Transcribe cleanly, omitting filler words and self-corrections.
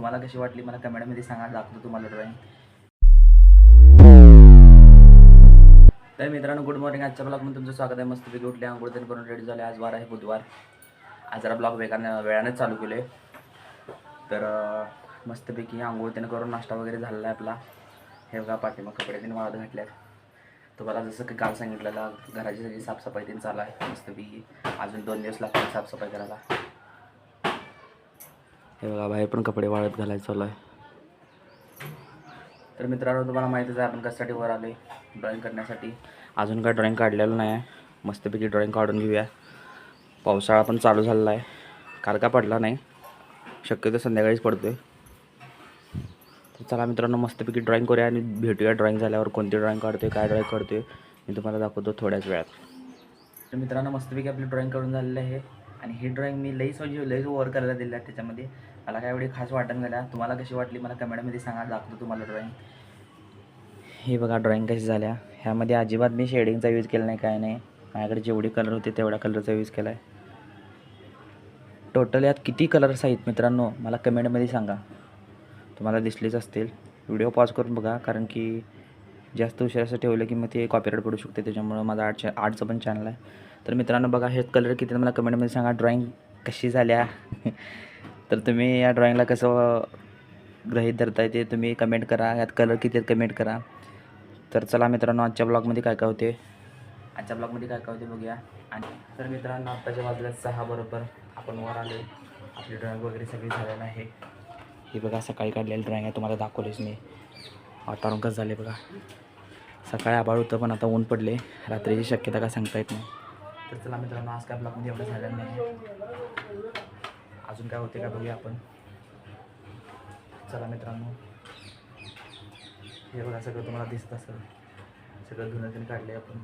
तुम्हाला कशी वाटली मला कमेंटमध्ये सांगा, दाखवतो तुम्हाला ड्रॉइंग. तर मित्रांनो गुड मॉर्निंग. आजच्या ब्लॉगमध्ये तुमचं स्वागत आहे. मस्तपैकी उठले, आंघोळ तेन करून रेडी झाले. आज वार आहे बुधवार. आज जरा ब्लॉग वेळानेच चालू केले. तर मस्तपैकी आंघोळ तेन करून नाश्ता वगैरे झालेला आहे आपला. हे बघा पाठीमाग कपडे तेन वाळत घातल्यात. तुम्हाला जसं की काल सांगितलेलं घराची सगळी साफसफाई तेन चालू आहे मस्तपैकी. अजून 2 दिवस लागतील साफसफाई करायला. हे बघा बाहेर पण कपडे वाळत घालायचं चालू आहे. तर मित्रांनो तुम्हाला माहितीच आहे आपण कशासाठी वर आले, ड्रॉइंग करण्यासाठी. अजून काय ड्रॉइंग काढलेलं नाही आहे. मस्तपैकी ड्रॉइंग काढून घेऊया. पावसाळा पण चालू झालेला आहे. काल का पडला नाही, शक्यतो संध्याकाळीच पडतोय. तर चला मित्रांनो मस्तपैकी ड्रॉइंग करूया आणि भेटूया ड्रॉइंग झाल्यावर. कोणती ड्रॉइंग काढतोय, काय ड्रॉइंग करतोय मी तुम्हाला दाखवतो थोड्याच वेळात. तर मित्रांनो मस्तपैकी आपली ड्रॉइंग करून झालेली आहे. आणि ही ड्रॉइंग मी लईच वर करायला दिली आहे. त्याच्यामध्ये मला काय एवढी खास वाटण झाल्या. तुम्हाला कशी वाटली मला कमेंटमध्ये सांगा, दाखवतो तुम्हाला ड्रॉइंग. हे बघा ड्रॉइंग कशी झाल्या. ह्यामध्ये अजिबात मी शेडिंगचा यूज केला नाही, काय नाही. माझ्याकडे जेवढे कलर होते तेवढ्या कलरचा यूज केला आहे. टोटल यात किती कलर्स आहेत मित्रांनो मला कमेंटमध्ये सांगा. तुम्हाला दिसलेच असतील. व्हिडिओ पॉज करून बघा, कारण की जास्त उशीर असं ठेवलं की मग ते कॉपीराईट पडू शकते. त्याच्यामुळं माझा आर्टचं पण चॅनल आहे. तर मित्रांनो बघा हे कलर किती मला कमेंटमध्ये सांगा. ड्रॉइंग कशी झाल्या तर तुम्ही या ड्रॉइंगला कसं गृहीत धरताय ते तुम्ही कमेंट करा. यात कलर किती आहेत कमेंट करा. तर चला मित्रांनो आजच्या ब्लॉगमध्ये काय होते बघूया. आणि तर मित्रांनो आत्ताच्या वाजल्या 6 बरोबर आपण वर आलो. आपली ड्रॉइंग वगैरे सगळी झालेलं आहे. हे बघा सकाळी काढलेली ड्रॉइंग आहे, तुम्हाला दाखवलीच मी. वातावरण कसं झाले बघा. सकाळी आभाळ होतं पण आता ऊन पडले. रात्रीची शक्यता काय सांगता येत नाही. तर चला मित्रांनो आज काय ब्लॉगमध्ये एवढं झालेलं नाही. अजून काय होते का बघूया आपण. चला मित्रांनो हे बघा सगळं तुम्हाला दिसत असेल. सगळं धुणं काढले आपण.